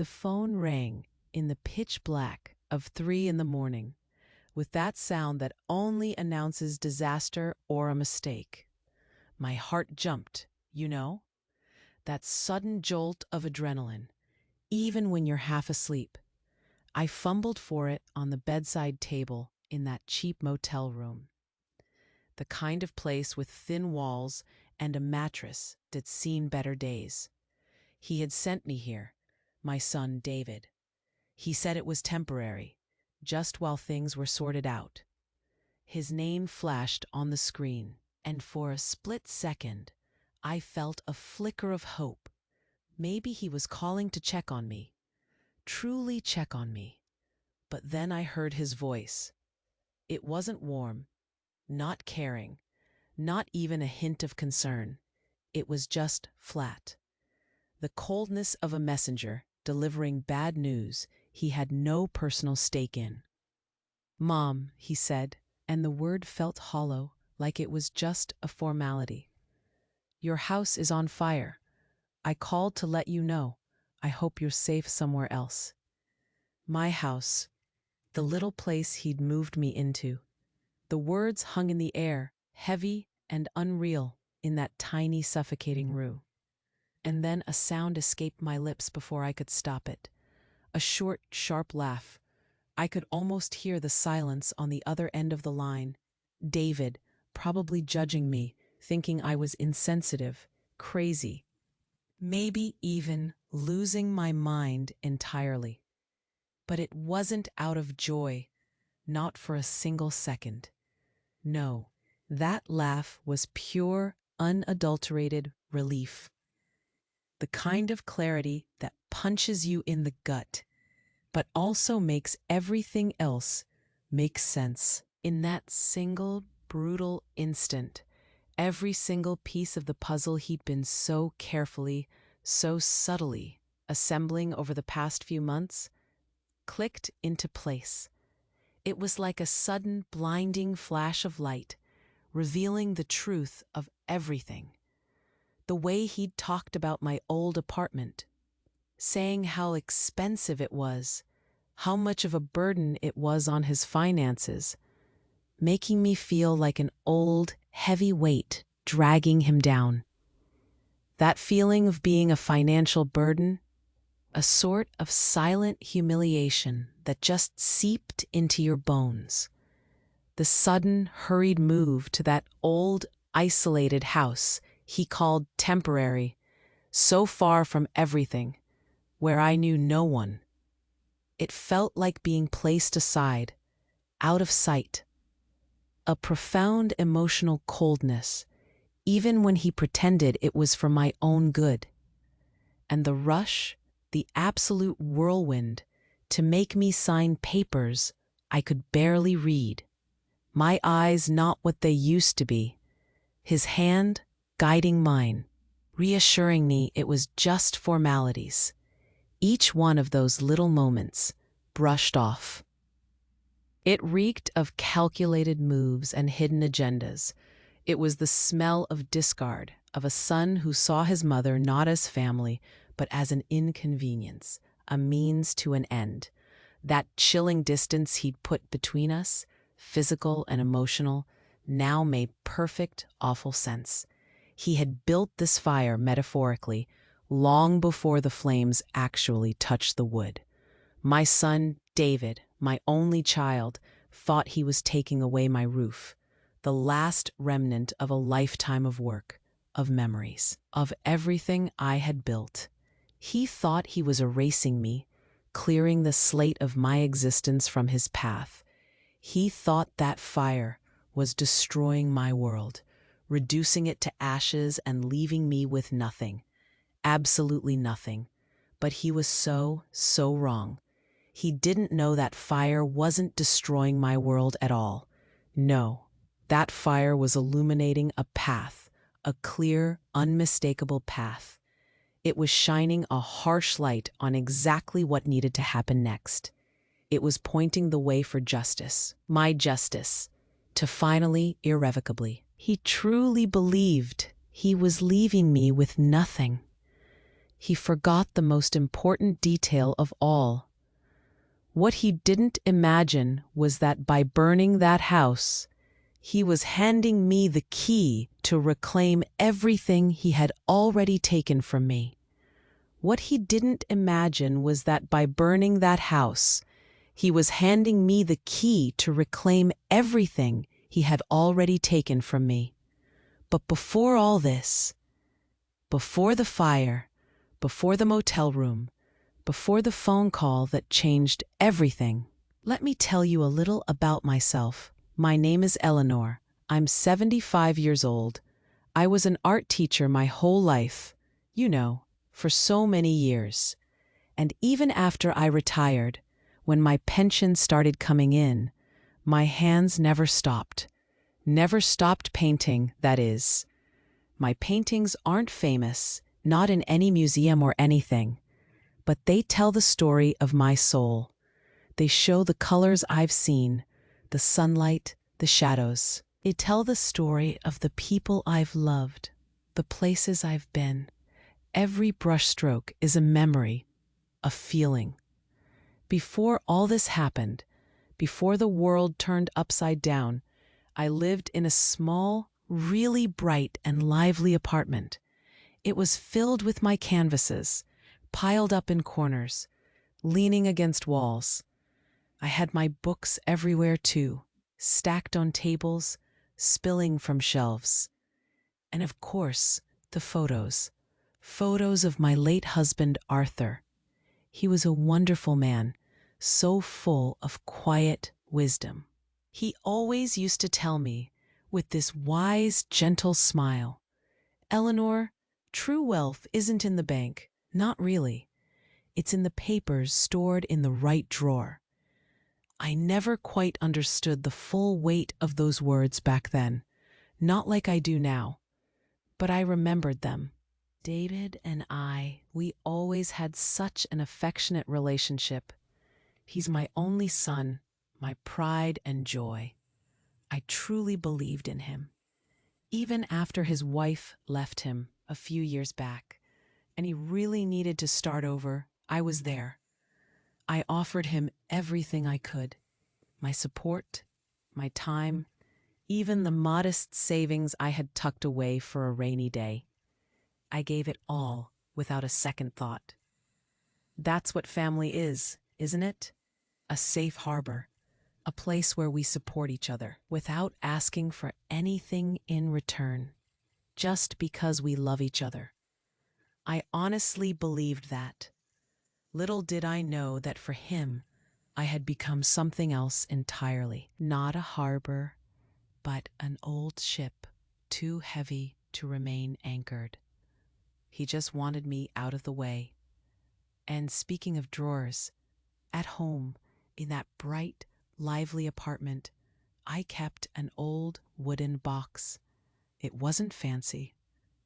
The phone rang in the pitch black of 3 in the morning, with that sound that only announces disaster or a mistake. My heart jumped, that sudden jolt of adrenaline, even when you're half asleep. I fumbled for it on the bedside table in that cheap motel room, the kind of place with thin walls and a mattress that's seen better days. He had sent me here, my son David. He said it was temporary, just while things were sorted out. His name flashed on the screen, and for a split second, I felt a flicker of hope. Maybe he was calling to check on me, truly check on me. But then I heard his voice. It wasn't warm, not caring, not even a hint of concern. It was just flat. The coldness of a messenger delivering bad news he had no personal stake in. "Mom," he said, and the word felt hollow, like it was just a formality. "Your house is on fire. I called to let you know. I hope you're safe somewhere else." My house, the little place he'd moved me into. The words hung in the air, heavy and unreal, in that tiny, suffocating room. And then a sound escaped my lips before I could stop it. A short, sharp laugh. I could almost hear the silence on the other end of the line. David, probably judging me, thinking I was insensitive, crazy, maybe even losing my mind entirely. But it wasn't out of joy, not for a single second. No, that laugh was pure, unadulterated relief. The kind of clarity that punches you in the gut, but also makes everything else make sense. In that single, brutal instant, every single piece of the puzzle he'd been so carefully, so subtly assembling over the past few months clicked into place. It was like a sudden, blinding flash of light, revealing the truth of everything. The way he'd talked about my old apartment, saying how expensive it was, how much of a burden it was on his finances, making me feel like an old, heavy weight dragging him down. That feeling of being a financial burden, a sort of silent humiliation that just seeped into your bones. The sudden, hurried move to that old, isolated house he called temporary, so far from everything, where I knew no one. It felt like being placed aside, out of sight. A profound emotional coldness, even when he pretended it was for my own good. And the rush, the absolute whirlwind, to make me sign papers I could barely read. My eyes not what they used to be. His hand guiding mine, reassuring me it was just formalities. Each one of those little moments brushed off. It reeked of calculated moves and hidden agendas. It was the smell of discard, of a son who saw his mother not as family, but as an inconvenience, a means to an end. That chilling distance he'd put between us, physical and emotional, now made perfect, awful sense. He had built this fire metaphorically, long before the flames actually touched the wood. My son, David, my only child, thought he was taking away my roof, the last remnant of a lifetime of work, of memories, of everything I had built. He thought he was erasing me, clearing the slate of my existence from his path. He thought that fire was destroying my world, reducing it to ashes and leaving me with nothing, absolutely nothing. But he was so wrong. He didn't know that fire wasn't destroying my world at all. No, that fire was illuminating a path, a clear, unmistakable path. It was shining a harsh light on exactly what needed to happen next. It was pointing the way for justice, my justice, to finally, irrevocably. He truly believed he was leaving me with nothing. he forgot the most important detail of all. What he didn't imagine was that by burning that house, he was handing me the key to reclaim everything he had already taken from me. What he didn't imagine was that by burning that house, he was handing me the key to reclaim everything he had already taken from me. But before all this, before the fire, before the motel room, before the phone call that changed everything, let me tell you a little about myself. My name is Eleanor. I'm 75 years old. I was an art teacher my whole life, for so many years. And even after I retired, when my pension started coming in, my hands never stopped. Never stopped painting, that is. My paintings aren't famous, not in any museum or anything, but they tell the story of my soul. They show the colors I've seen, the sunlight, the shadows. They tell the story of the people I've loved, the places I've been. Every brushstroke is a memory, a feeling. Before all this happened, before the world turned upside down, I lived in a small, really bright and lively apartment. It was filled with my canvases, piled up in corners, leaning against walls. I had my books everywhere too, stacked on tables, spilling from shelves. And of course, the photos. Photos of my late husband, Arthur. He was a wonderful man, so full of quiet wisdom. He always used to tell me, with this wise, gentle smile, "Eleanor, true wealth isn't in the bank, not really. It's in the papers stored in the right drawer." I never quite understood the full weight of those words back then, not like I do now, but I remembered them. David and we always had such an affectionate relationship. He's my only son, my pride and joy. I truly believed in him. Even after his wife left him a few years back, and he really needed to start over, I was there. I offered him everything I could. My support, my time, even the modest savings I had tucked away for a rainy day. I gave it all without a second thought. That's what family is, isn't it? A safe harbor, a place where we support each other without asking for anything in return, just because we love each other. I honestly believed that. Little did I know that for him, I had become something else entirely. Not a harbor, but an old ship, too heavy to remain anchored. He just wanted me out of the way. And speaking of drawers, at home, in that bright, lively apartment, I kept an old wooden box. It wasn't fancy,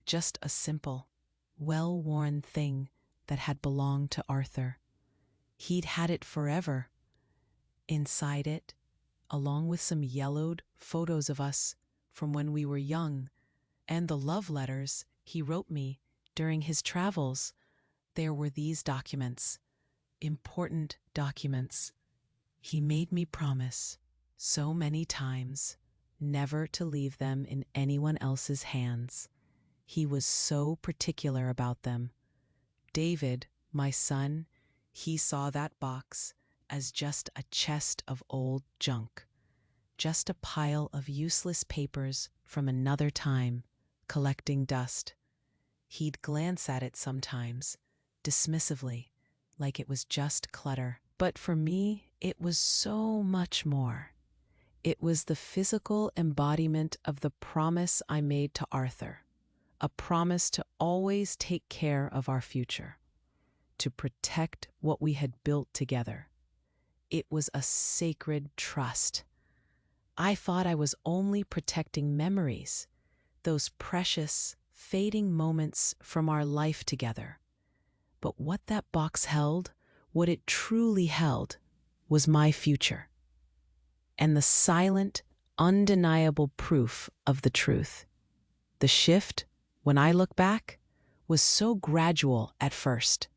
just a simple, well-worn thing that had belonged to Arthur. He'd had it forever. Inside it, along with some yellowed photos of us from when we were young, and the love letters he wrote me during his travels, there were these documents, important documents. He made me promise so many times never to leave them in anyone else's hands. He was so particular about them. David, my son, he saw that box as just a chest of old junk, just a pile of useless papers from another time, collecting dust. He'd glance at it sometimes, dismissively, like it was just clutter. But for me, it was so much more. It was the physical embodiment of the promise I made to Arthur, a promise to always take care of our future, to protect what we had built together. It was a sacred trust. I thought I was only protecting memories, those precious, fading moments from our life together. But what that box held, what it truly held, was my future. And the silent, undeniable proof of the truth. The shift, when I look back, was so gradual at first,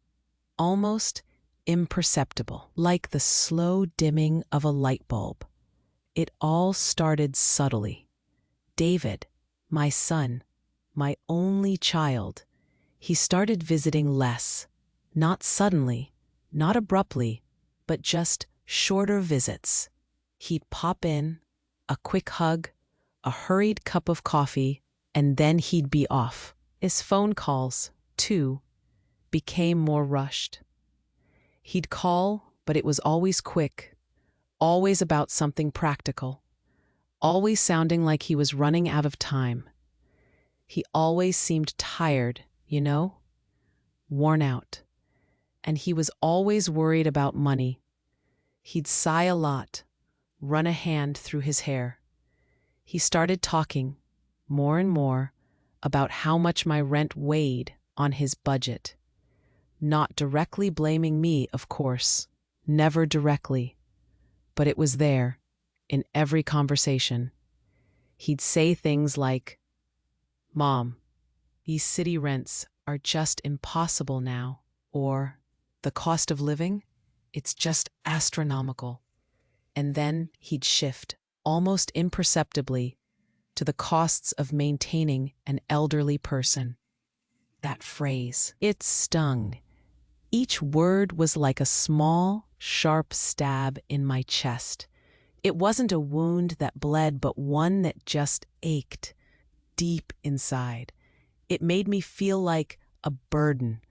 almost imperceptible, like the slow dimming of a light bulb. It all started subtly. David, my son, my only child, he started visiting less, not suddenly, not abruptly, but just shorter visits. He'd pop in, a quick hug, a hurried cup of coffee, and then he'd be off. His phone calls, too, became more rushed. He'd call, but it was always quick, always about something practical, always sounding like he was running out of time. He always seemed tired, worn out. And he was always worried about money. He'd sigh a lot, run a hand through his hair. He started talking, more and more, about how much my rent weighed on his budget. Not directly blaming me, of course, never directly, but it was there, in every conversation. He'd say things like, "Mom, these city rents are just impossible now," or "the cost of living, it's just astronomical." And then he'd shift, almost imperceptibly, to the costs of maintaining an elderly person. That phrase, it stung. Each word was like a small, sharp stab in my chest. It wasn't a wound that bled, but one that just ached deep inside. It made me feel like a burden,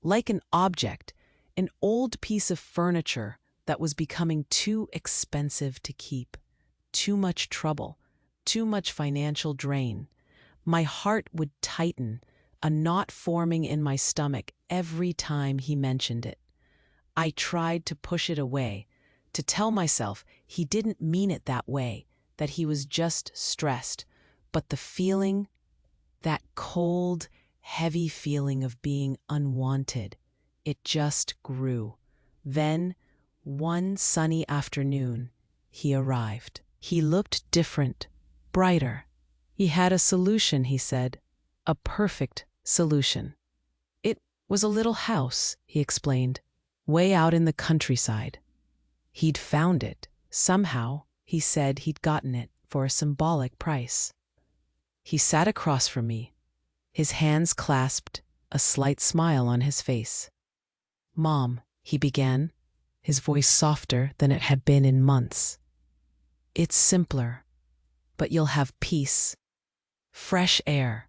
like an object, an old piece of furniture that was becoming too expensive to keep. Too much trouble, too much financial drain. My heart would tighten, a knot forming in my stomach every time he mentioned it. I tried to push it away, to tell myself he didn't mean it that way, that he was just stressed. But the feeling, that cold, heavy feeling of being unwanted, it just grew. Then, one sunny afternoon, he arrived. He looked different, brighter. He had a solution, he said, a perfect solution. It was a little house, he explained, way out in the countryside. He'd found it. Somehow, he said he'd gotten it for a symbolic price. He sat across from me, his hands clasped, a slight smile on his face. "Mom," he began, his voice softer than it had been in months. "It's simpler, but you'll have peace, fresh air,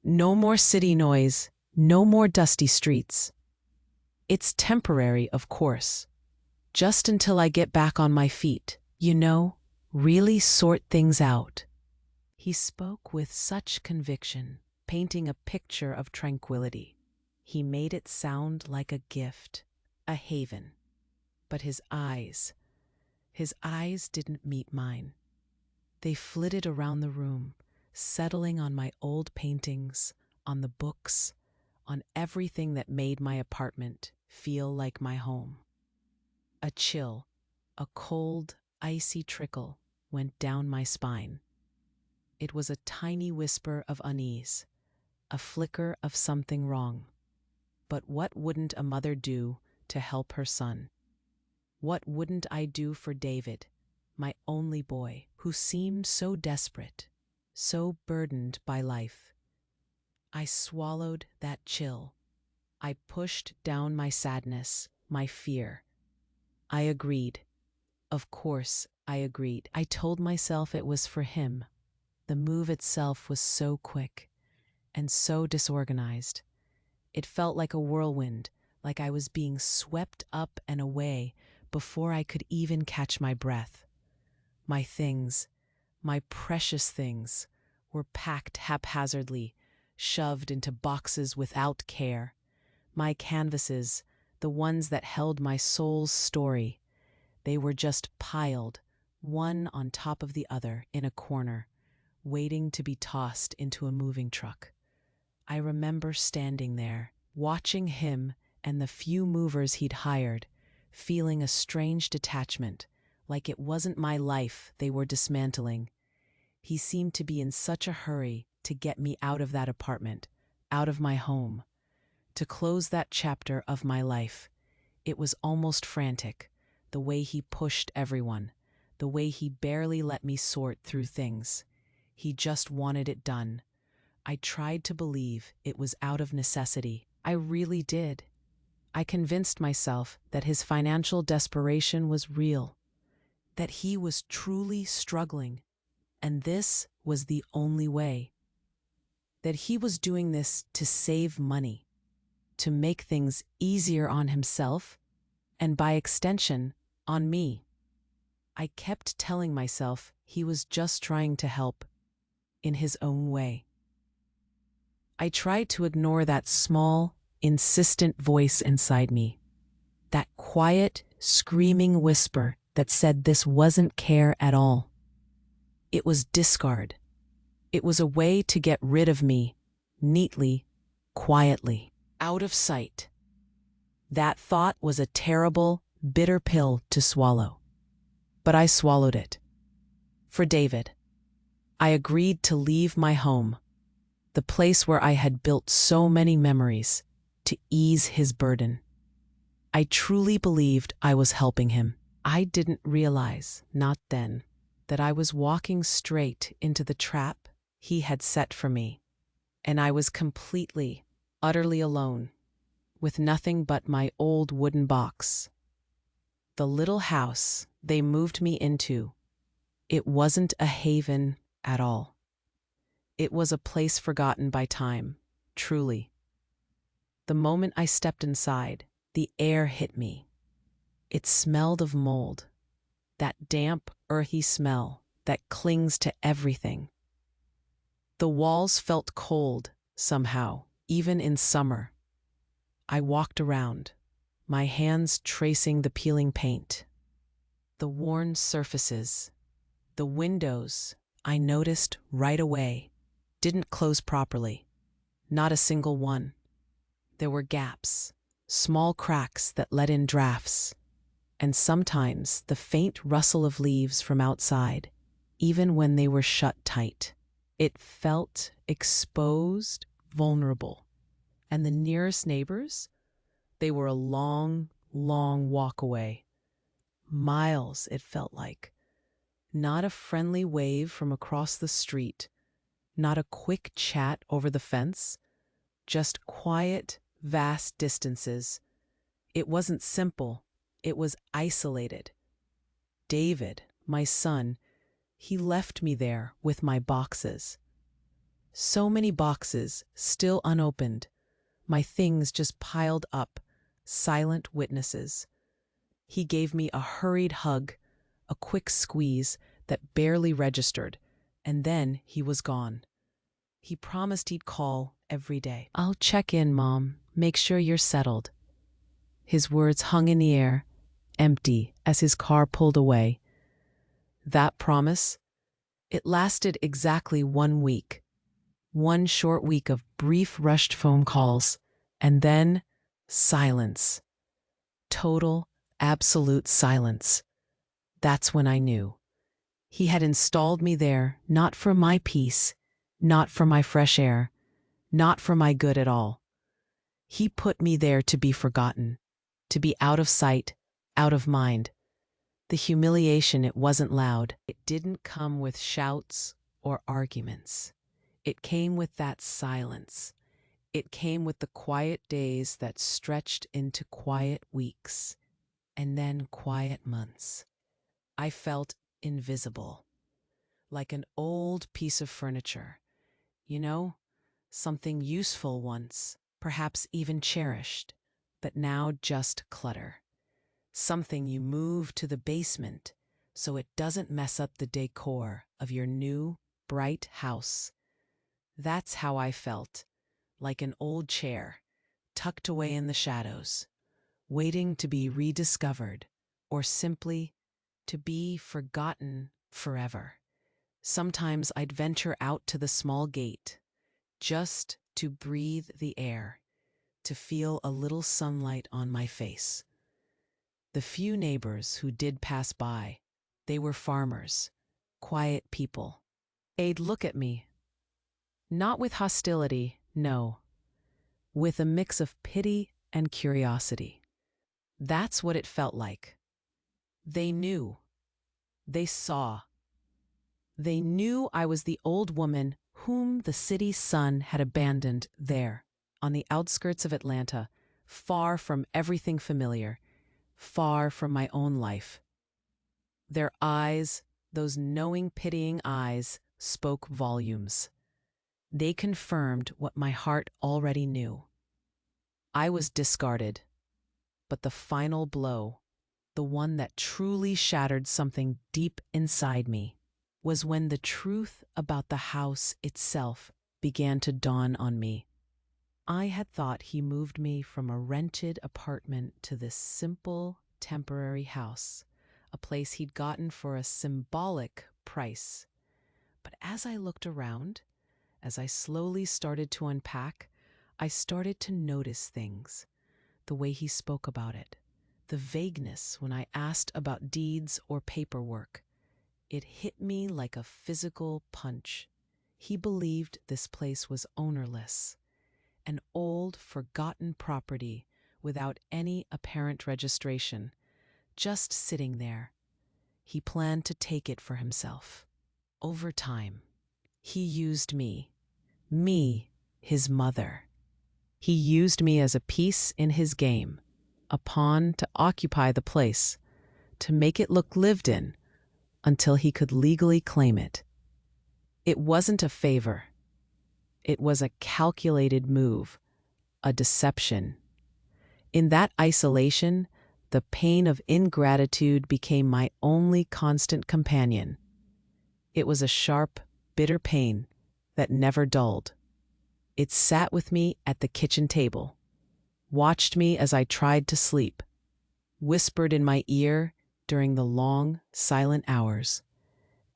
no more city noise, no more dusty streets. It's temporary, of course, just until I get back on my feet, really sort things out." He spoke with such conviction, painting a picture of tranquility. He made it sound like a gift, a haven. But his eyes didn't meet mine. They flitted around the room, settling on my old paintings, on the books, on everything that made my apartment feel like my home. A chill, a cold, icy trickle went down my spine. It was a tiny whisper of unease, a flicker of something wrong. But what wouldn't a mother do to help her son? What wouldn't I do for David, my only boy, who seemed so desperate, so burdened by life? I swallowed that chill. I pushed down my sadness, my fear. I agreed. Of course, I agreed. I told myself it was for him. The move itself was so quick and so disorganized. It felt like a whirlwind, like I was being swept up and away before I could even catch my breath. My things, my precious things, were packed haphazardly, shoved into boxes without care. My canvases, the ones that held my soul's story, they were just piled, one on top of the other, in a corner, waiting to be tossed into a moving truck. I remember standing there, watching him and the few movers he'd hired, feeling a strange detachment, like it wasn't my life they were dismantling. He seemed to be in such a hurry to get me out of that apartment, out of my home, to close that chapter of my life. It was almost frantic, the way he pushed everyone, the way he barely let me sort through things. He just wanted it done. I tried to believe it was out of necessity. I really did. I convinced myself that his financial desperation was real, that he was truly struggling, and this was the only way. That he was doing this to save money, to make things easier on himself, and by extension, on me. I kept telling myself he was just trying to help, in his own way. I tried to ignore that small, insistent voice inside me, that quiet, screaming whisper that said this wasn't care at all. It was discard. It was a way to get rid of me, neatly, quietly, out of sight. That thought was a terrible, bitter pill to swallow. But I swallowed it. For David. I agreed to leave my home, the place where I had built so many memories, to ease his burden. I truly believed I was helping him. I didn't realize, not then, that I was walking straight into the trap he had set for me, and I was completely, utterly alone, with nothing but my old wooden box. The little house they moved me into, it wasn't a haven at all. It was a place forgotten by time, truly. The moment I stepped inside, the air hit me. It smelled of mold, that damp, earthy smell that clings to everything. The walls felt cold, somehow, even in summer. I walked around, my hands tracing the peeling paint. The worn surfaces, the windows, I noticed right away, didn't close properly. Not a single one. There were gaps, small cracks that let in drafts, and sometimes the faint rustle of leaves from outside, even when they were shut tight. It felt exposed, vulnerable. And the nearest neighbors? They were a long, long walk away. Miles, it felt like. Not a friendly wave from across the street, not a quick chat over the fence, just quiet, vast distances. It wasn't simple, it was isolated. David, my son, he left me there with my boxes. So many boxes, still unopened, my things just piled up, silent witnesses. He gave me a hurried hug, a quick squeeze that barely registered, and then he was gone. He promised he'd call every day. "I'll check in, Mom. Make sure you're settled." His words hung in the air, empty, as his car pulled away. That promise, it lasted exactly 1 week. 1 short week of brief, rushed phone calls, and then silence. Total, absolute silence. That's when I knew. He had installed me there not for my peace, not for my fresh air, not for my good at all. He put me there to be forgotten, to be out of sight, out of mind. The humiliation, it wasn't loud. It didn't come with shouts or arguments. It came with that silence. It came with the quiet days that stretched into quiet weeks, and then quiet months. I felt invisible, like an old piece of furniture. You know, something useful once, perhaps even cherished, but now just clutter. Something you move to the basement so it doesn't mess up the decor of your new, bright house. That's how I felt, like an old chair, tucked away in the shadows, waiting to be rediscovered, or simply to be forgotten forever. Sometimes I'd venture out to the small gate, just to breathe the air, to feel a little sunlight on my face. The few neighbors who did pass by, they were farmers, quiet people. They'd look at me. Not with hostility, no, with a mix of pity and curiosity. That's what it felt like. They knew. They saw. They knew I was the old woman whom the city's sun had abandoned there, on the outskirts of Atlanta, far from everything familiar, far from my own life. Their eyes, those knowing, pitying eyes, spoke volumes. They confirmed what my heart already knew. I was discarded, but the final blow, the one that truly shattered something deep inside me, was when the truth about the house itself began to dawn on me. I had thought he moved me from a rented apartment to this simple, temporary house, a place he'd gotten for a symbolic price. But as I looked around, as I slowly started to unpack, I started to notice things. The way he spoke about it, the vagueness when I asked about deeds or paperwork. It hit me like a physical punch. He believed this place was ownerless, an old, forgotten property without any apparent registration, just sitting there. He planned to take it for himself. Over time, he used me, his mother. He used me as a piece in his game, a pawn to occupy the place, to make it look lived in, until he could legally claim it. It wasn't a favor. It was a calculated move, a deception. In that isolation, the pain of ingratitude became my only constant companion. It was a sharp, bitter pain that never dulled. It sat with me at the kitchen table, watched me as I tried to sleep, whispered in my ear during the long, silent hours.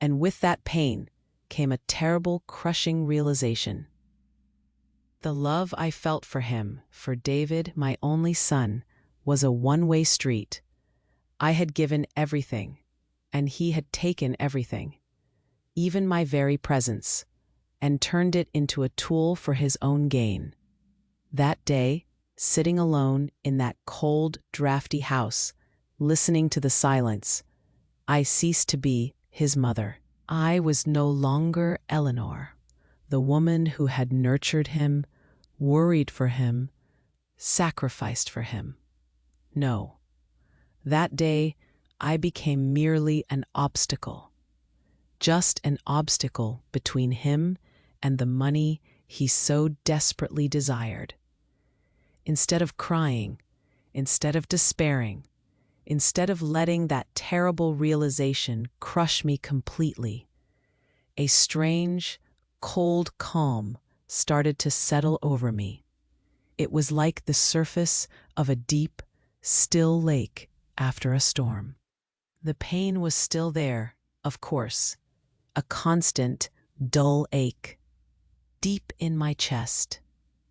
And with that pain came a terrible, crushing realization. The love I felt for him, for David, my only son, was a one-way street. I had given everything, and he had taken everything, even my very presence, and turned it into a tool for his own gain. That day, sitting alone in that cold, drafty house, listening to the silence, I ceased to be his mother. I was no longer Eleanor, the woman who had nurtured him, worried for him, sacrificed for him. No, that day I became merely an obstacle, just an obstacle between him and the money he so desperately desired. Instead of crying, instead of despairing, instead of letting that terrible realization crush me completely, a strange, cold calm started to settle over me. It was like the surface of a deep, still lake after a storm. The pain was still there, of course, a constant, dull ache, deep in my chest.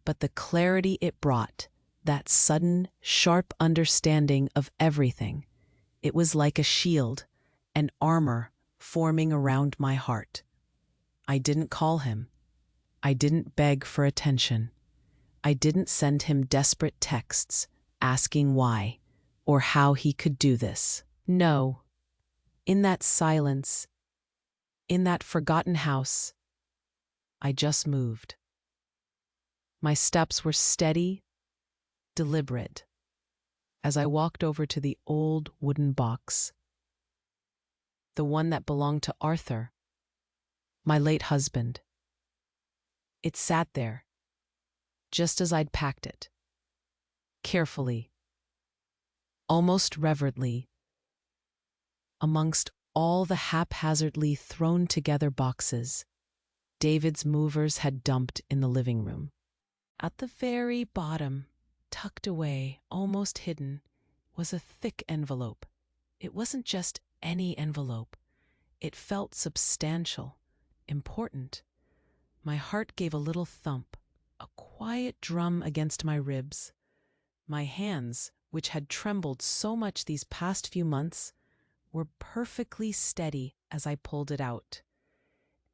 But the clarity it brought, that sudden, sharp understanding of everything, it was like a shield, an armor forming around my heart. I didn't call him. I didn't beg for attention. I didn't send him desperate texts asking why or how he could do this. No. In that silence, in that forgotten house, I just moved. My steps were steady, deliberate, as I walked over to the old wooden box, the one that belonged to Arthur, my late husband. It sat there, just as I'd packed it, carefully, almost reverently, amongst all the haphazardly thrown together boxes David's movers had dumped in the living room. At the very bottom, tucked away, almost hidden, was a thick envelope. It wasn't just any envelope. It felt substantial, important. My heart gave a little thump, a quiet drum against my ribs. My hands, which had trembled so much these past few months, were perfectly steady as I pulled it out.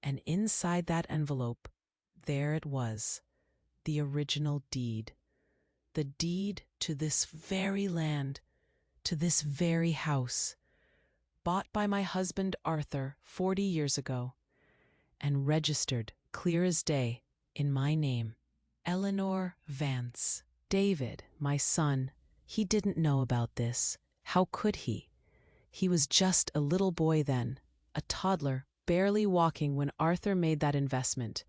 And inside that envelope, there it was, the original deed, the deed to this very land, to this very house, bought by my husband Arthur 40 years ago, and registered clear as day in my name, Eleanor Vance. David, my son, he didn't know about this. How could he? He was just a little boy then, a toddler, barely walking when Arthur made that investment.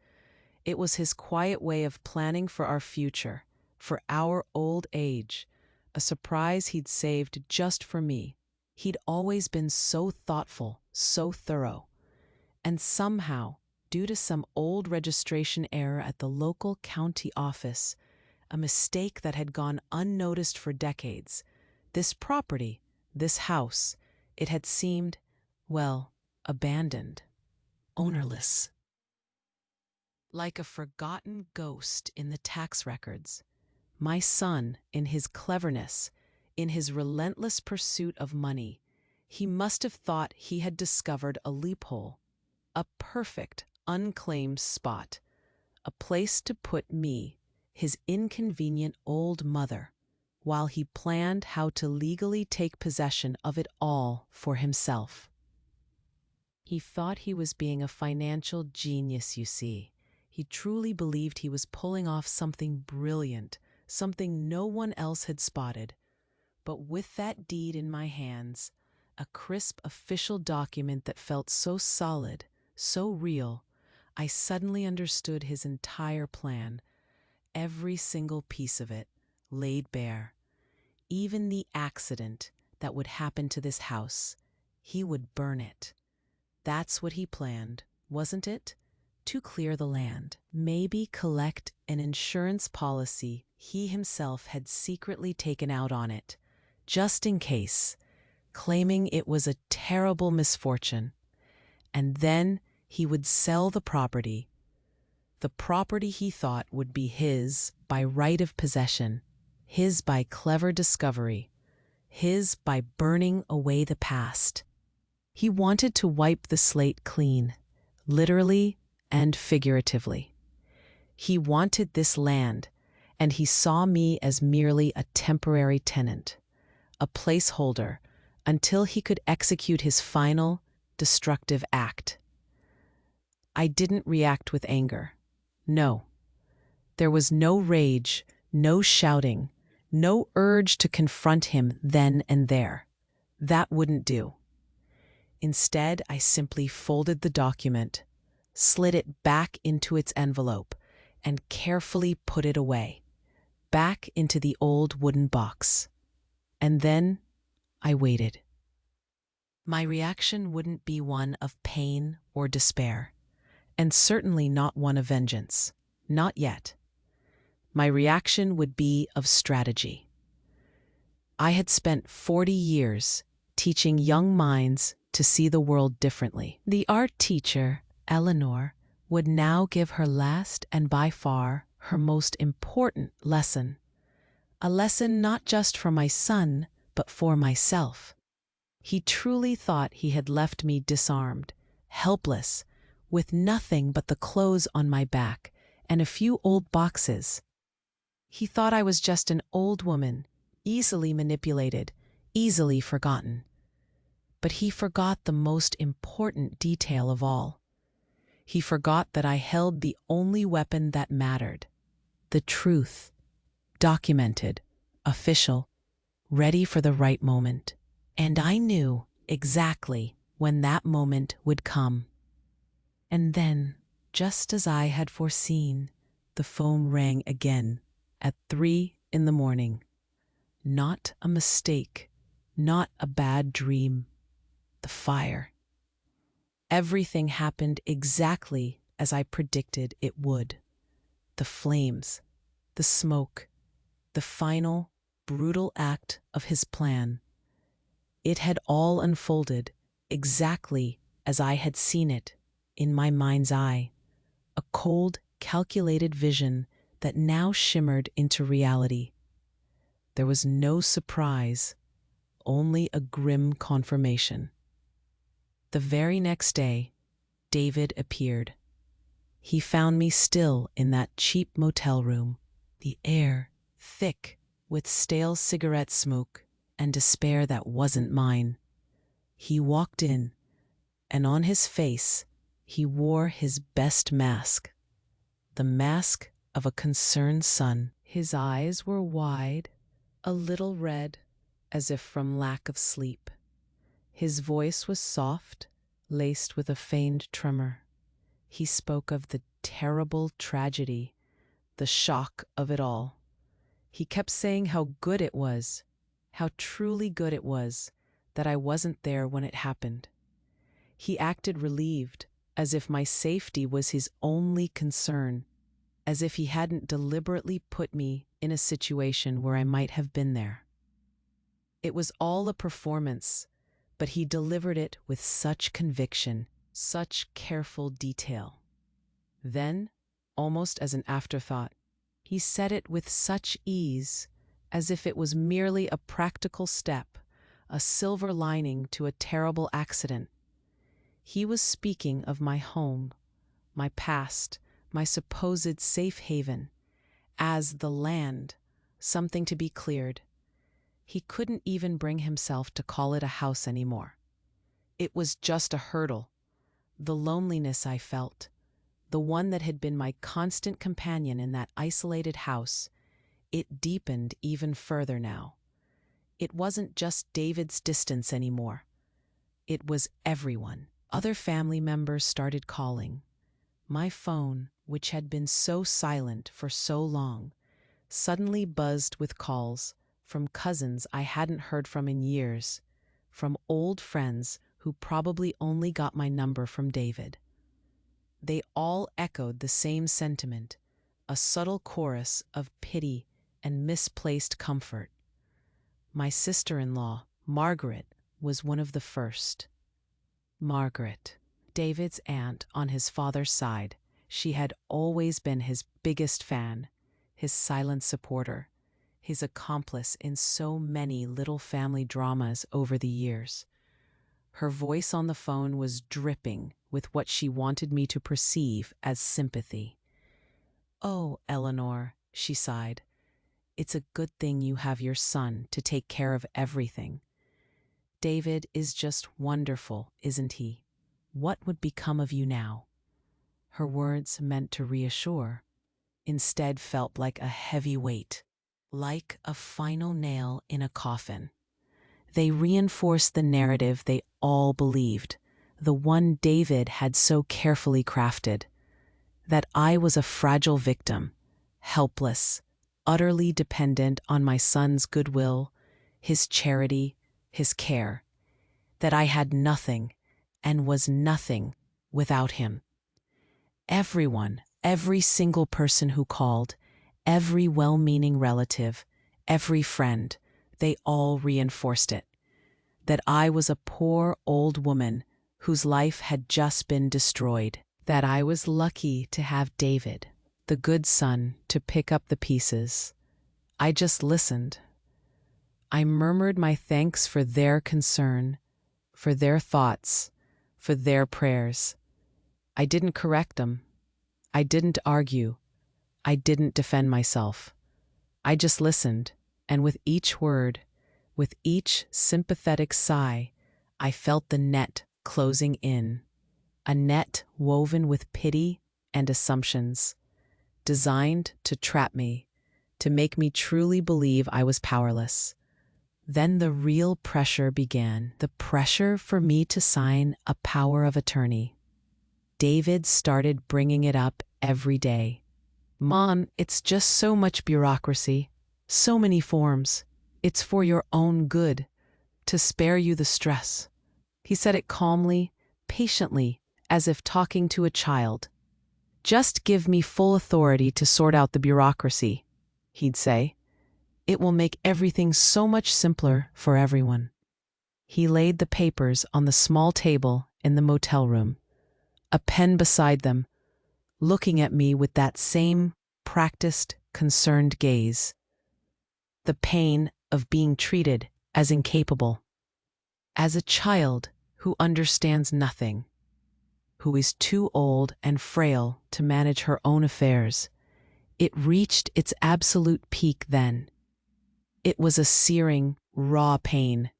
It was his quiet way of planning for our future, for our old age, a surprise he'd saved just for me. He'd always been so thoughtful, so thorough. And somehow, due to some old registration error at the local county office, a mistake that had gone unnoticed for decades, this property, this house, it had seemed, well, abandoned, ownerless. Like a forgotten ghost in the tax records, my son, in his cleverness, in his relentless pursuit of money, he must have thought he had discovered a loophole, a perfect, unclaimed spot, a place to put me, his inconvenient old mother, while he planned how to legally take possession of it all for himself. He thought he was being a financial genius, you see. He truly believed he was pulling off something brilliant, something no one else had spotted. But with that deed in my hands, a crisp official document that felt so solid, so real, I suddenly understood his entire plan, every single piece of it, laid bare. Even the accident that would happen to this house, he would burn it. That's what he planned, wasn't it? To clear the land, maybe collect an insurance policy he himself had secretly taken out on it, just in case, claiming it was a terrible misfortune. And then he would sell the property he thought would be his by right of possession, his by clever discovery, his by burning away the past. He wanted to wipe the slate clean, literally and figuratively. He wanted this land, and he saw me as merely a temporary tenant, a placeholder, until he could execute his final, destructive act. I didn't react with anger. No. There was no rage, no shouting, no urge to confront him then and there. That wouldn't do. Instead, I simply folded the document, slid it back into its envelope, and carefully put it away, back into the old wooden box. And then I waited. My reaction wouldn't be one of pain or despair, and certainly not one of vengeance. Not yet. My reaction would be of strategy. I had spent 40 years teaching young minds to see the world differently. The art teacher, Eleanor, would now give her last and by far her most important lesson. A lesson not just for my son, but for myself. He truly thought he had left me disarmed, helpless, with nothing but the clothes on my back and a few old boxes. He thought I was just an old woman, easily manipulated, easily forgotten. But he forgot the most important detail of all. He forgot that I held the only weapon that mattered, the truth, documented, official, ready for the right moment. And I knew exactly when that moment would come. And then, just as I had foreseen, the phone rang again at 3 in the morning. Not a mistake, not a bad dream. The fire. Everything happened exactly as I predicted it would. The flames, the smoke, the final, brutal act of his plan. It had all unfolded exactly as I had seen it in my mind's eye, a cold, calculated vision that now shimmered into reality. There was no surprise, only a grim confirmation. The very next day, David appeared. He found me still in that cheap motel room, the air thick with stale cigarette smoke and despair that wasn't mine. He walked in, and on his face he wore his best mask, the mask of a concerned son. His eyes were wide, a little red, as if from lack of sleep. His voice was soft, laced with a feigned tremor. He spoke of the terrible tragedy, the shock of it all. He kept saying how good it was, how truly good it was, that I wasn't there when it happened. He acted relieved, as if my safety was his only concern, as if he hadn't deliberately put me in a situation where I might have been there. It was all a performance, but he delivered it with such conviction, such careful detail. Then, almost as an afterthought, he said it with such ease, as if it was merely a practical step, a silver lining to a terrible accident. He was speaking of my home, my past, my supposed safe haven, as the land, something to be cleared. He couldn't even bring himself to call it a house anymore. It was just a hurdle. The loneliness I felt, the one that had been my constant companion in that isolated house, it deepened even further now. It wasn't just David's distance anymore. It was everyone. Other family members started calling. My phone, which had been so silent for so long, suddenly buzzed with calls from cousins I hadn't heard from in years, from old friends who probably only got my number from David. They all echoed the same sentiment, a subtle chorus of pity and misplaced comfort. My sister-in-law, Margaret, was one of the first. Margaret, David's aunt on his father's side, she had always been his biggest fan, his silent supporter, his accomplice in so many little family dramas over the years. Her voice on the phone was dripping with what she wanted me to perceive as sympathy. "Oh, Eleanor," she sighed, "it's a good thing you have your son to take care of everything. David is just wonderful, isn't he? What would become of you now?" Her words, meant to reassure, instead felt like a heavy weight, like a final nail in a coffin. They reinforced the narrative they all believed, the one David had so carefully crafted, that I was a fragile victim, helpless, utterly dependent on my son's goodwill, his charity, his care, that I had nothing and was nothing without him. Everyone, every single person who called, every well-meaning relative, every friend, they all reinforced it, that I was a poor old woman whose life had just been destroyed, that I was lucky to have David, the good son, to pick up the pieces. I just listened. I murmured my thanks for their concern, for their thoughts, for their prayers. I didn't correct them. I didn't argue. I didn't defend myself. I just listened, and with each word, with each sympathetic sigh, I felt the net closing in, a net woven with pity and assumptions, designed to trap me, to make me truly believe I was powerless. Then the real pressure began, the pressure for me to sign a power of attorney. David started bringing it up every day. "Mom, it's just so much bureaucracy, so many forms. It's for your own good, to spare you the stress." He said it calmly, patiently, as if talking to a child. "Just give me full authority to sort out the bureaucracy," he'd say. "It will make everything so much simpler for everyone." He laid the papers on the small table in the motel room, a pen beside them, looking at me with that same practiced, concerned gaze. The pain of being treated as incapable, as a child who understands nothing, who is too old and frail to manage her own affairs. It reached its absolute peak then. It was a searing, raw pain.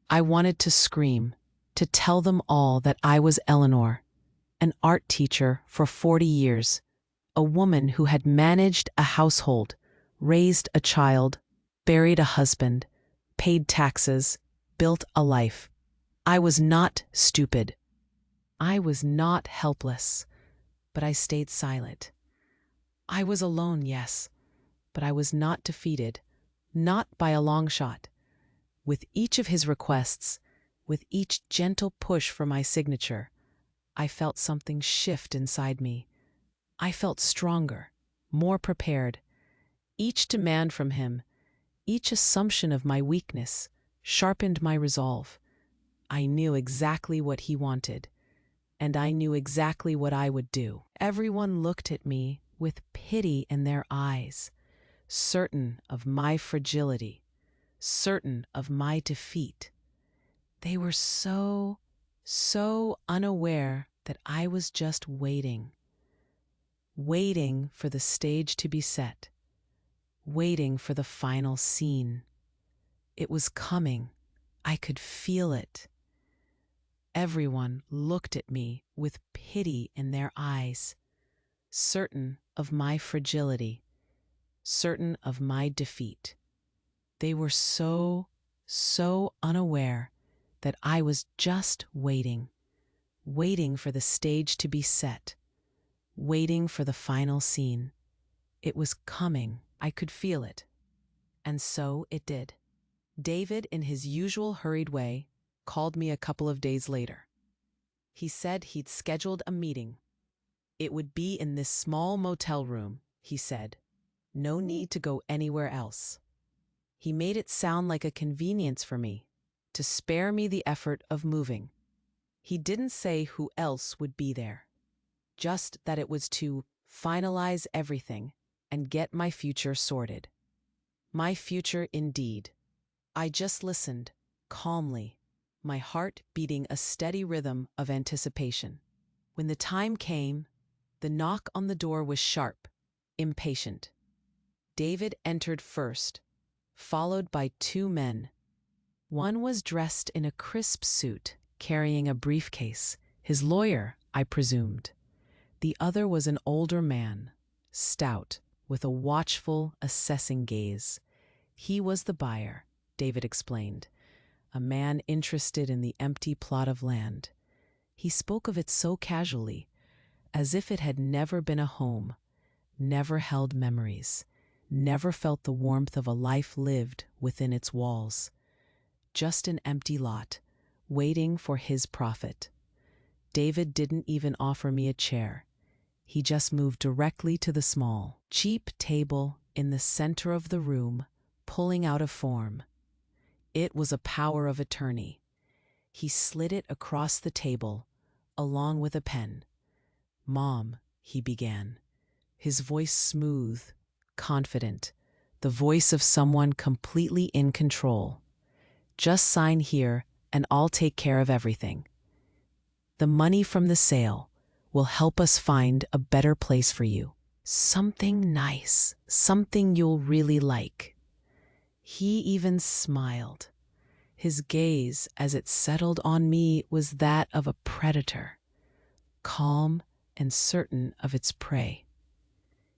I wanted to scream, to tell them all that I was Eleanor, an art teacher for 40 years, a woman who had managed a household, raised a child, buried a husband, paid taxes, built a life. I was not stupid. I was not helpless, but I stayed silent. I was alone, yes, but I was not defeated, not by a long shot. With each of his requests, with each gentle push for my signature, I felt something shift inside me. I felt stronger, more prepared. Each demand from him, each assumption of my weakness, sharpened my resolve. I knew exactly what he wanted, and I knew exactly what I would do. Everyone looked at me with pity in their eyes, certain of my fragility, certain of my defeat. They were so unaware that I was just waiting for the stage to be set, waiting for the final scene. It was coming. I could feel it. Everyone looked at me with pity in their eyes, certain of my fragility, certain of my defeat. They were so unaware that I was just waiting for the stage to be set, waiting for the final scene. It was coming. I could feel it. And so it did. David, in his usual hurried way, called me a couple of days later. He said he'd scheduled a meeting. It would be in this small motel room, he said. No need to go anywhere else. He made it sound like a convenience for me, to spare me the effort of moving. He didn't say who else would be there, just that it was to finalize everything and get my future sorted. My future indeed. I just listened, calmly, my heart beating a steady rhythm of anticipation. When the time came, the knock on the door was sharp, impatient. David entered first, followed by two men. One was dressed in a crisp suit, carrying a briefcase, his lawyer, I presumed. The other was an older man, stout, with a watchful, assessing gaze. He was the buyer, David explained, a man interested in the empty plot of land. He spoke of it so casually, as if it had never been a home, never held memories, never felt the warmth of a life lived within its walls. Just an empty lot, waiting for his profit. David didn't even offer me a chair. He just moved directly to the small, cheap table in the center of the room, pulling out a form. It was a power of attorney. He slid it across the table, along with a pen. "Mom," he began, his voice smooth, confident, the voice of someone completely in control. "Just sign here and I'll take care of everything. The money from the sale will help us find a better place for you. Something nice, something you'll really like." He even smiled. His gaze, as it settled on me, was that of a predator, calm and certain of its prey.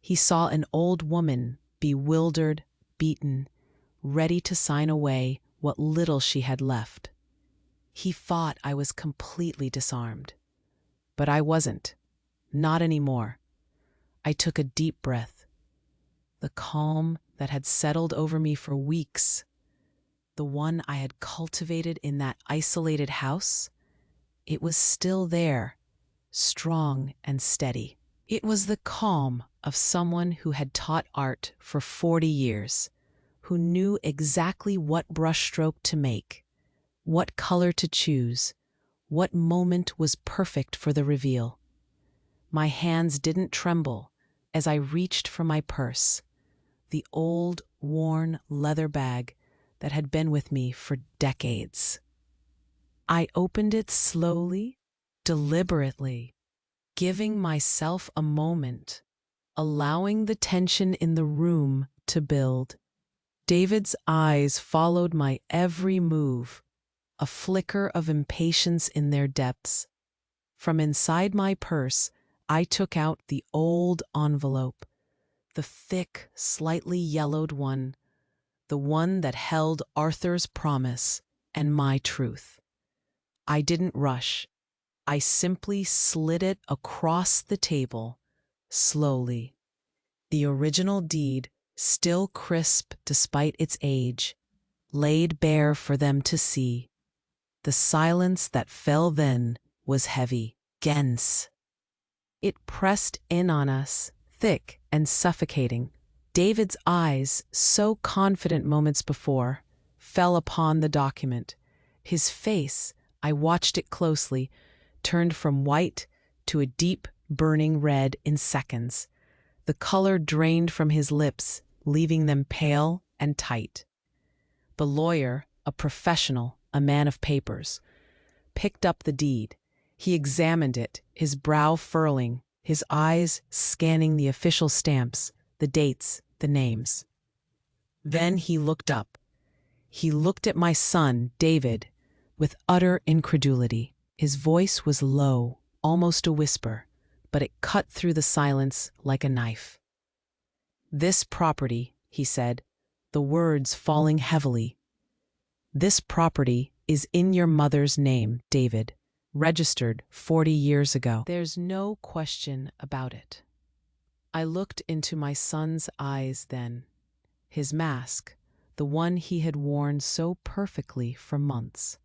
He saw an old woman, bewildered, beaten, ready to sign away what little she had left. He thought I was completely disarmed. But I wasn't. Not anymore. I took a deep breath. The calm that had settled over me for weeks, the one I had cultivated in that isolated house, it was still there, strong and steady. It was the calm of someone who had taught art for 40 years, who knew exactly what brushstroke to make, what color to choose, what moment was perfect for the reveal. My hands didn't tremble as I reached for my purse, the old, worn leather bag that had been with me for decades. I opened it slowly, deliberately, giving myself a moment, allowing the tension in the room to build. David's eyes followed my every move, a flicker of impatience in their depths. From inside my purse, I took out the old envelope, the thick, slightly yellowed one, the one that held Arthur's promise and my truth. I didn't rush. I simply slid it across the table, slowly. The original deed, still crisp despite its age, laid bare for them to see. The silence that fell then was heavy, dense. It pressed in on us, thick and suffocating. David's eyes, so confident moments before, fell upon the document. His face, I watched it closely, turned from white to a deep, burning red in seconds. The color drained from his lips, leaving them pale and tight. The lawyer, a professional, a man of papers, picked up the deed. He examined it, his brow furrowing, his eyes scanning the official stamps, the dates, the names. Then he looked up. He looked at my son, David, with utter incredulity. His voice was low, almost a whisper, but it cut through the silence like a knife. "This property," he said, the words falling heavily, "this property is in your mother's name, David, registered 40 years ago. There's no question about it." I looked into my son's eyes then, his mask, the one he had worn so perfectly for months,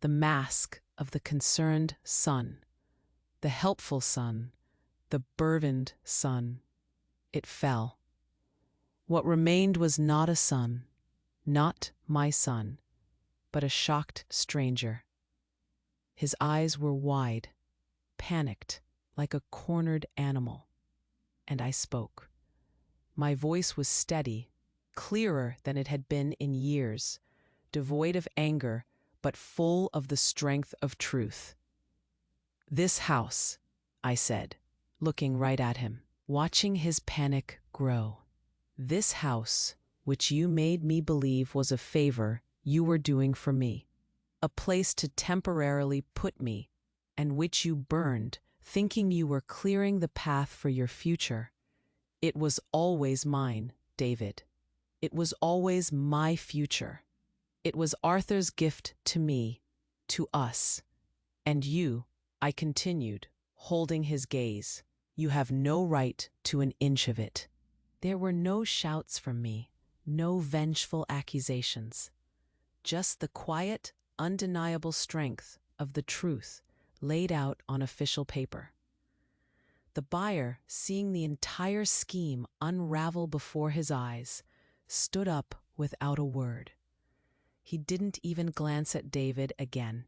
the mask of the concerned son, the helpful son, the burdened son. It fell. What remained was not a son, not my son, but a shocked stranger. His eyes were wide, panicked, like a cornered animal. And I spoke. My voice was steady, clearer than it had been in years, devoid of anger, but full of the strength of truth. "This house," I said, looking right at him, watching his panic grow. "This house, which you made me believe was a favor you were doing for me, a place to temporarily put me, and which you burned, thinking you were clearing the path for your future. It was always mine, David. It was always my future. It was Arthur's gift to me, to us. And you," I continued, holding his gaze, "you have no right to an inch of it." There were no shouts from me, no vengeful accusations, just the quiet, undeniable strength of the truth laid out on official paper. The buyer, seeing the entire scheme unravel before his eyes, stood up without a word. He didn't even glance at David again.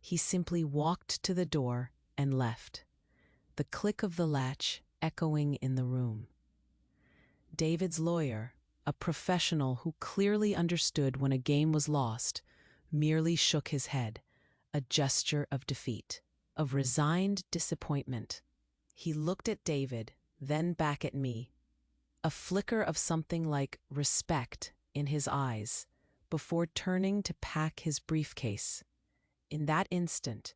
He simply walked to the door and left, the click of the latch echoing in the room. David's lawyer, a professional who clearly understood when a game was lost, merely shook his head, a gesture of defeat, of resigned disappointment. He looked at David, then back at me, a flicker of something like respect in his eyes, before turning to pack his briefcase. In that instant,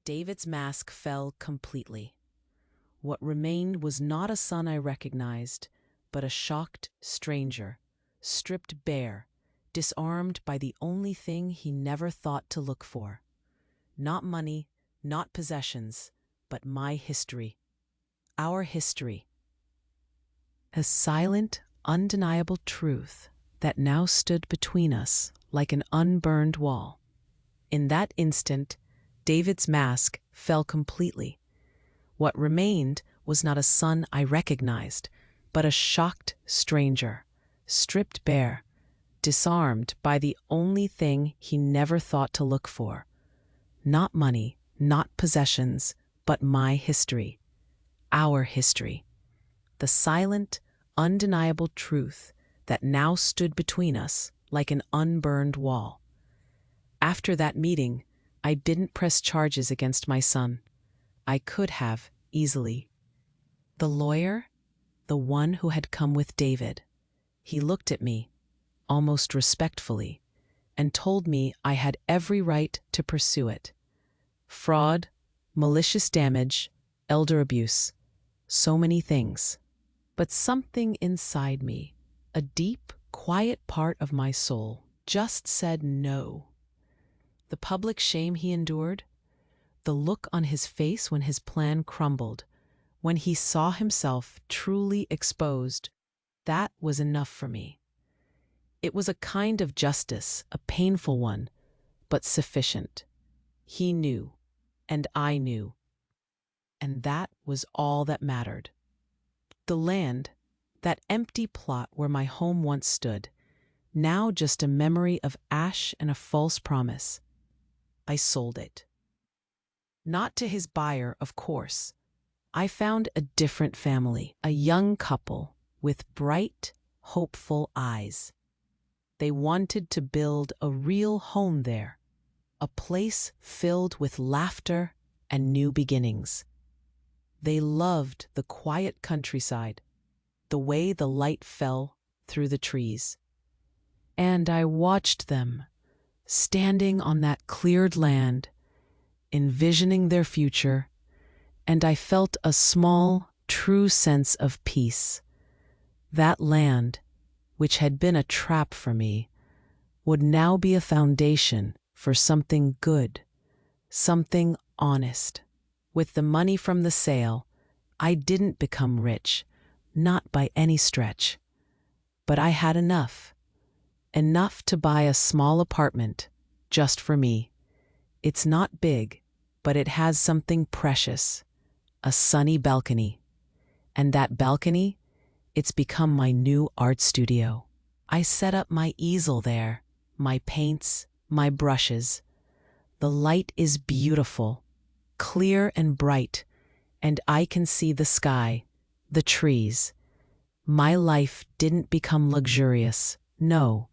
David's mask fell completely. What remained was not a son I recognized, but a shocked stranger, stripped bare, disarmed by the only thing he never thought to look for. Not money, not possessions, but my history. Our history. A silent, undeniable truth that now stood between us like an unburned wall. In that instant, David's mask fell completely. What remained was not a son I recognized, but a shocked stranger, stripped bare, disarmed by the only thing he never thought to look for. Not money, not possessions, but my history. Our history. The silent, undeniable truth that now stood between us like an unburned wall. After that meeting, I didn't press charges against my son. I could have, easily. The lawyer, the one who had come with David. He looked at me, almost respectfully, and told me I had every right to pursue it. Fraud, malicious damage, elder abuse, so many things. But something inside me, a deep, quiet part of my soul, just said no. The public shame he endured, the look on his face when his plan crumbled, when he saw himself truly exposed, that was enough for me. It was a kind of justice, a painful one, but sufficient. He knew, and I knew, and that was all that mattered. The land, that empty plot where my home once stood, now just a memory of ash and a false promise. I sold it. Not to his buyer, of course. I found a different family, a young couple with bright, hopeful eyes. They wanted to build a real home there, a place filled with laughter and new beginnings. They loved the quiet countryside, the way the light fell through the trees. And I watched them, standing on that cleared land, envisioning their future, and I felt a small, true sense of peace. That land, which had been a trap for me, would now be a foundation for something good, something honest. With the money from the sale, I didn't become rich, not by any stretch. But I had enough to buy a small apartment just for me. It's not big, but it has something precious, a sunny balcony. And that balcony, it's become my new art studio. I set up my easel there, my paints, my brushes. The light is beautiful, clear and bright, and I can see the sky, the trees. My life didn't become luxurious, no,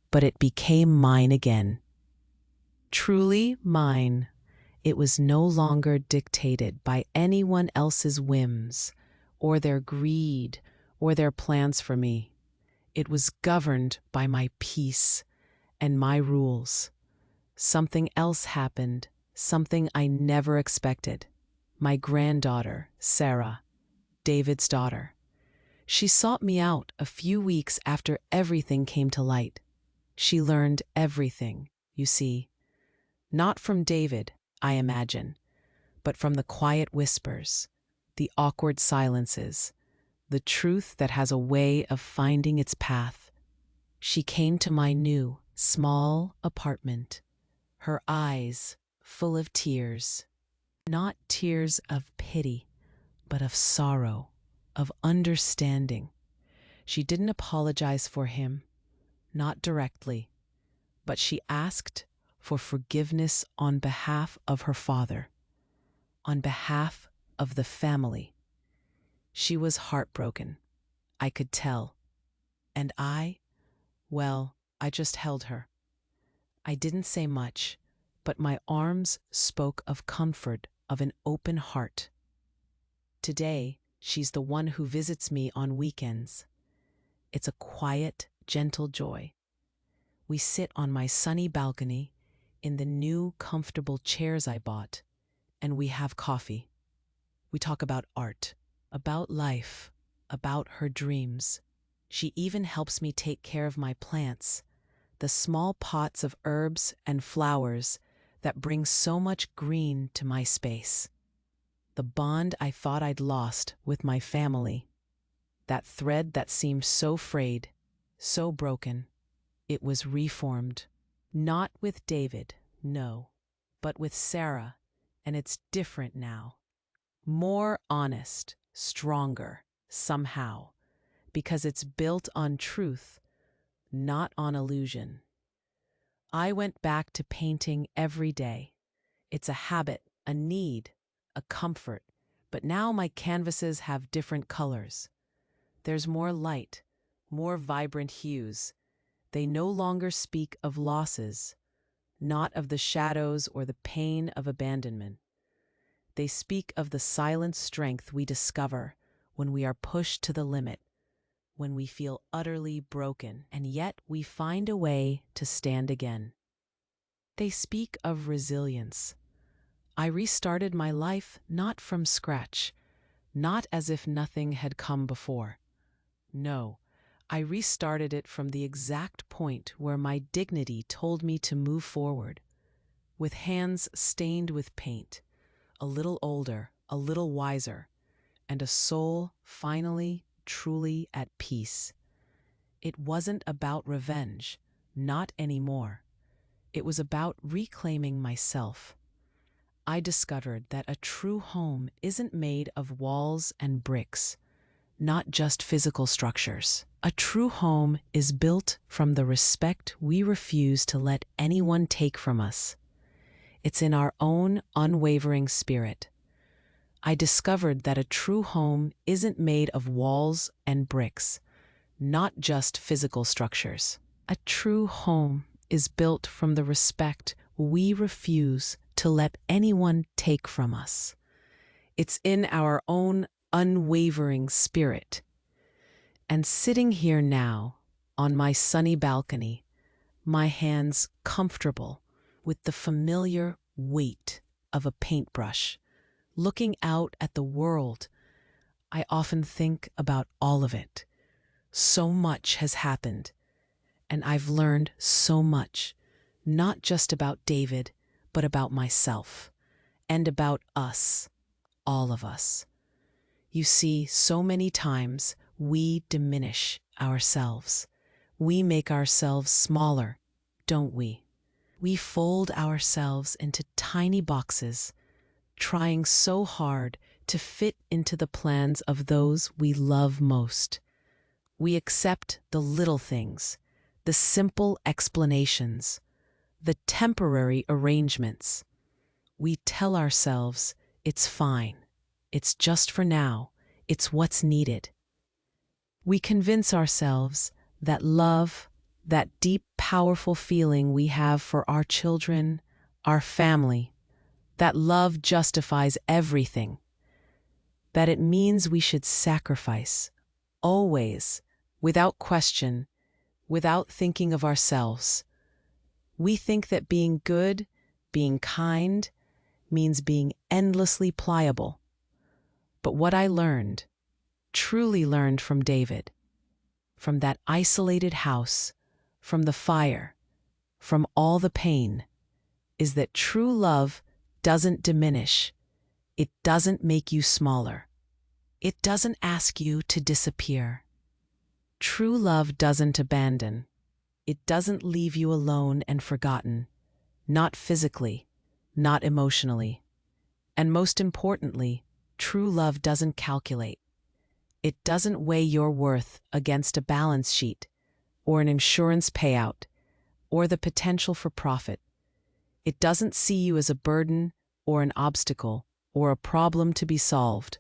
but it became mine again. Truly mine. It was no longer dictated by anyone else's whims, or their greed, or their plans for me. It was governed by my peace and my rules. Something else happened, something I never expected. My granddaughter, Sarah, David's daughter. She sought me out a few weeks after everything came to light. She learned everything, you see. Not from David, I imagine, but from the quiet whispers, the awkward silences, the truth that has a way of finding its path. She came to my new, small apartment, her eyes full of tears. Not tears of pity, but of sorrow, of understanding. She didn't apologize for him, not directly, but she asked for forgiveness on behalf of her father, on behalf of the family. She was heartbroken, I could tell. And well, I just held her. I didn't say much, but my arms spoke of comfort, of an open heart. Today, she's the one who visits me on weekends. It's a quiet, gentle joy. We sit on my sunny balcony in the new, comfortable chairs I bought, and we have coffee. We talk about art, about life, about her dreams. She even helps me take care of my plants, the small pots of herbs and flowers that bring so much green to my space. The bond I thought I'd lost with my family, that thread that seemed so frayed, so broken, it was reformed. Not with David, no, but with Sarah, and it's different now. More honest, stronger, somehow, because it's built on truth, not on illusion. I went back to painting every day. It's a habit, a need, a comfort, but now my canvases have different colors. There's more light, more vibrant hues. They no longer speak of losses, not of the shadows or the pain of abandonment. They speak of the silent strength we discover when we are pushed to the limit, when we feel utterly broken, and yet we find a way to stand again. They speak of resilience. I restarted my life not from scratch, not as if nothing had come before. No, I restarted it from the exact point where my dignity told me to move forward, with hands stained with paint, a little older, a little wiser, and a soul finally, truly at peace. It wasn't about revenge, not anymore. It was about reclaiming myself. I discovered that a true home isn't made of walls and bricks, not just physical structures. A true home is built from the respect we refuse to let anyone take from us. It's in our own unwavering spirit. I discovered that a true home isn't made of walls and bricks, not just physical structures. A true home is built from the respect we refuse to let anyone take from us. It's in our own unwavering spirit. And sitting here now, on my sunny balcony, my hands comfortable with the familiar weight of a paintbrush, looking out at the world, I often think about all of it. So much has happened, and I've learned so much, not just about David, but about myself, and about us, all of us. You see, so many times we diminish ourselves. We make ourselves smaller, don't we? We fold ourselves into tiny boxes, trying so hard to fit into the plans of those we love most. We accept the little things, the simple explanations, the temporary arrangements. We tell ourselves it's fine, it's just for now, it's what's needed. We convince ourselves that love, that deep, powerful feeling we have for our children, our family, that love justifies everything, that it means we should sacrifice, always, without question, without thinking of ourselves. We think that being good, being kind, means being endlessly pliable. But what I learned, truly learned from David, from that isolated house, from the fire, from all the pain, is that true love doesn't diminish. It doesn't make you smaller. It doesn't ask you to disappear. True love doesn't abandon. It doesn't leave you alone and forgotten, not physically, not emotionally. And most importantly, true love doesn't calculate. It doesn't weigh your worth against a balance sheet, or an insurance payout, or the potential for profit. It doesn't see you as a burden, or an obstacle, or a problem to be solved,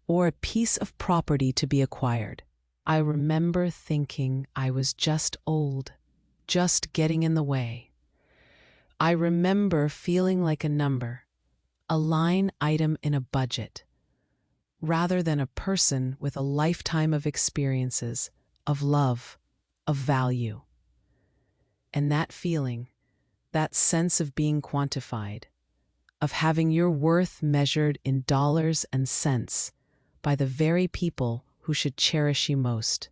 or a piece of property to be acquired. I remember thinking I was just old, just getting in the way. I remember feeling like a number, a line item in a budget, rather than a person with a lifetime of experiences, of love, of value. And that feeling, that sense of being quantified, of having your worth measured in dollars and cents by the very people who should cherish you most.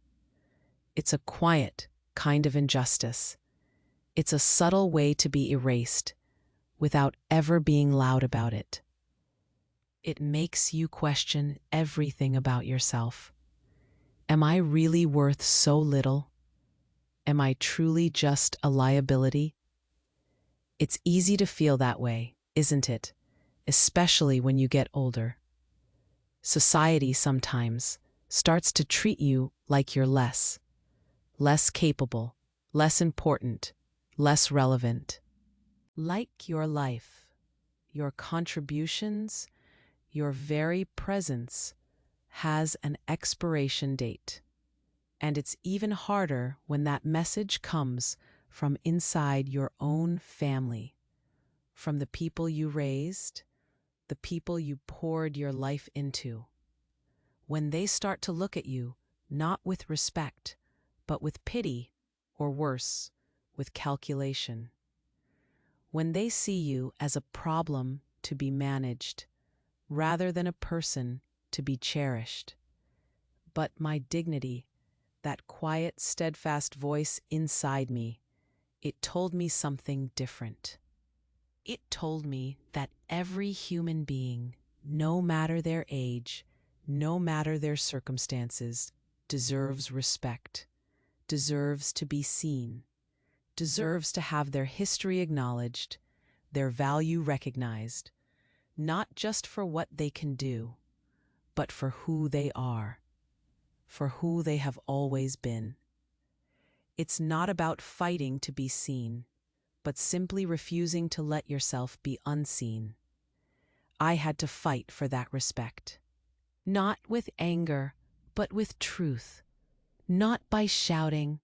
It's a quiet kind of injustice. It's a subtle way to be erased without ever being loud about it. It makes you question everything about yourself. Am I really worth so little? Am I truly just a liability? It's easy to feel that way, isn't it? Especially when you get older. Society sometimes starts to treat you like you're less capable, less important, less relevant. Like your life, your contributions, your very presence has an expiration date. And it's even harder when that message comes from inside your own family, from the people you raised, the people you poured your life into. when they start to look at you not with respect, but with pity, or worse, with calculation. When they see you as a problem to be managed, rather than a person to be cherished. But my dignity, that quiet, steadfast voice inside me, it told me something different. It told me that every human being, no matter their age, no matter their circumstances, deserves respect, deserves to be seen, deserves to have their history acknowledged, their value recognized, not just for what they can do, but for who they are, for who they have always been. It's not about fighting to be seen, but simply refusing to let yourself be unseen. I had to fight for that respect. Not with anger, but with truth. Not by shouting,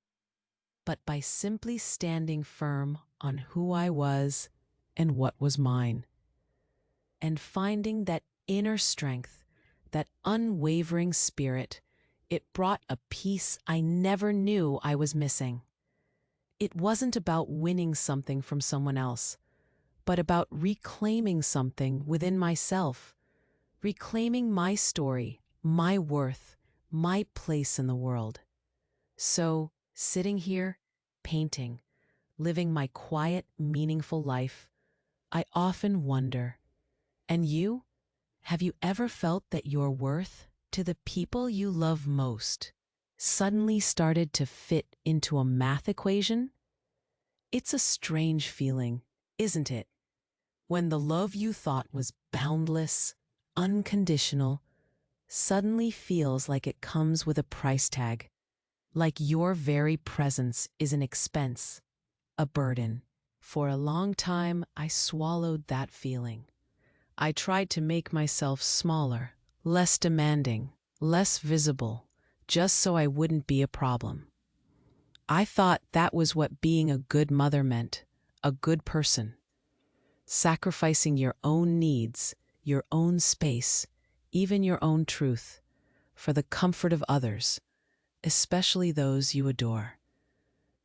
but by simply standing firm on who I was and what was mine. And finding that inner strength, that unwavering spirit, it brought a peace I never knew I was missing. It wasn't about winning something from someone else, but about reclaiming something within myself, reclaiming my story, my worth, my place in the world. So, sitting here, painting, living my quiet, meaningful life, I often wonder, and you? Have you ever felt that your worth to the people you love most suddenly started to fit into a math equation? It's a strange feeling, isn't it? When the love you thought was boundless, unconditional, suddenly feels like it comes with a price tag, like your very presence is an expense, a burden. For a long time, I swallowed that feeling. I tried to make myself smaller, less demanding, less visible, just so I wouldn't be a problem. I thought that was what being a good mother meant, a good person. Sacrificing your own needs, your own space, even your own truth, for the comfort of others, especially those you adore.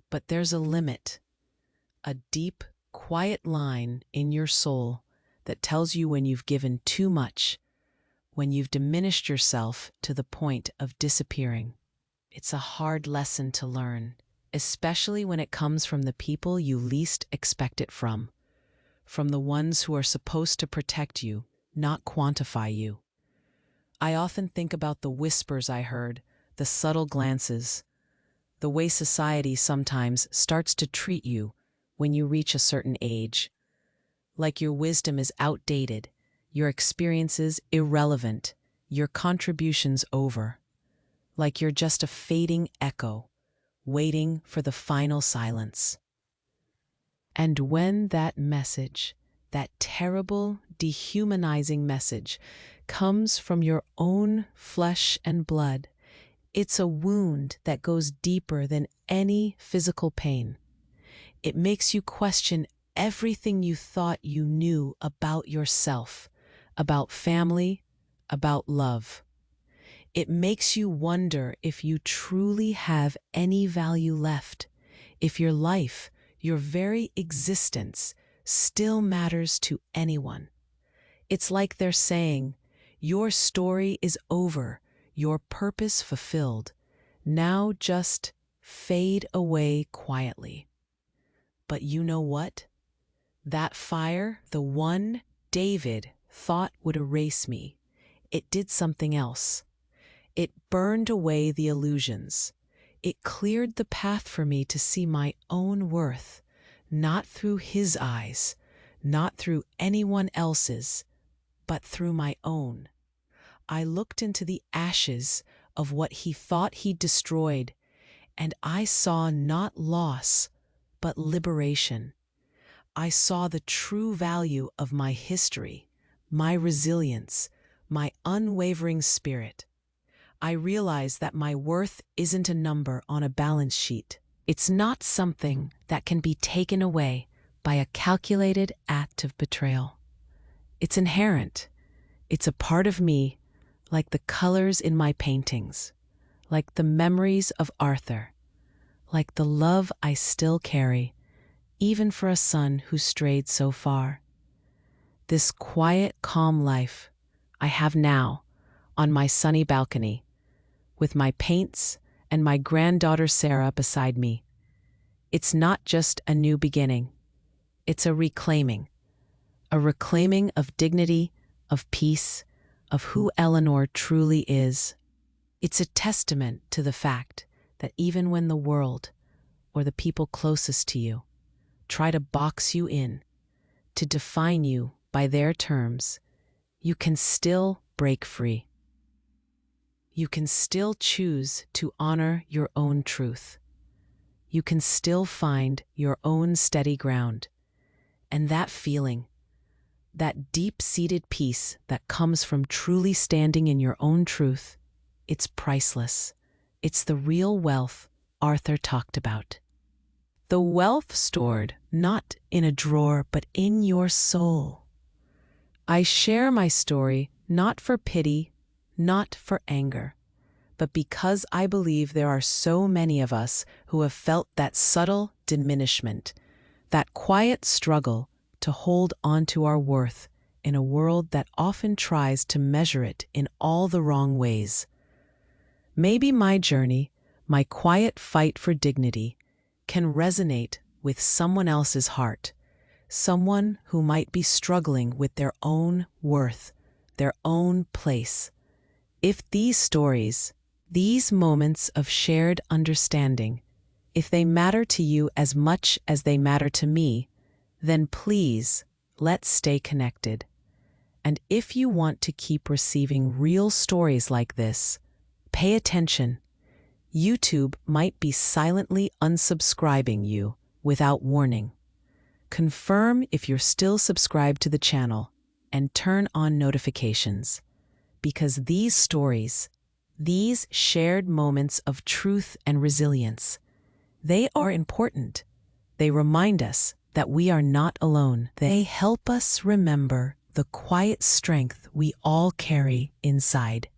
But there's a limit, a deep, quiet line in your soul that tells you when you've given too much, when you've diminished yourself to the point of disappearing. It's a hard lesson to learn, especially when it comes from the people you least expect it from the ones who are supposed to protect you, not quantify you. I often think about the whispers I heard, the subtle glances, the way society sometimes starts to treat you when you reach a certain age. Like your wisdom is outdated, your experiences irrelevant, your contributions over. Like you're just a fading echo, waiting for the final silence. And when that message, that terrible, dehumanizing message, comes from your own flesh and blood, it's a wound that goes deeper than any physical pain. It makes you question everything you thought you knew about yourself, about family, about love. It makes you wonder if you truly have any value left, if your life, your very existence, still matters to anyone. It's like they're saying, your story is over, your purpose fulfilled. Now just fade away quietly. But you know what? That fire, the one David thought would erase me, it did something else. It burned away the illusions. It cleared the path for me to see my own worth, not through his eyes, not through anyone else's, but through my own. I looked into the ashes of what he thought he'd destroyed, and I saw not loss, but liberation. I saw the true value of my history, my resilience, my unwavering spirit. I realized that my worth isn't a number on a balance sheet. It's not something that can be taken away by a calculated act of betrayal. It's inherent. It's a part of me, like the colors in my paintings, like the memories of Arthur, like the love I still carry, even for a son who strayed so far. This quiet, calm life I have now on my sunny balcony, with my paints and my granddaughter Sarah beside me. It's not just a new beginning. It's a reclaiming of dignity, of peace, of who Eleanor truly is. It's a testament to the fact that even when the world, or the people closest to you, try to box you in, to define you by their terms, you can still break free. You can still choose to honor your own truth. You can still find your own steady ground. And that feeling, that deep-seated peace that comes from truly standing in your own truth, it's priceless. It's the real wealth Arthur talked about. The wealth stored not in a drawer, but in your soul. I share my story not for pity, not for anger, but because I believe there are so many of us who have felt that subtle diminishment, that quiet struggle to hold on to our worth in a world that often tries to measure it in all the wrong ways. Maybe my journey, my quiet fight for dignity, can resonate with someone else's heart, someone who might be struggling with their own worth, their own place. If these stories, these moments of shared understanding, if they matter to you as much as they matter to me, then please, let's stay connected. And if you want to keep receiving real stories like this, pay attention. YouTube might be silently unsubscribing you without warning. Confirm if you're still subscribed to the channel and turn on notifications, because these stories, these shared moments of truth and resilience, they are important. They remind us that we are not alone. They help us remember the quiet strength we all carry inside.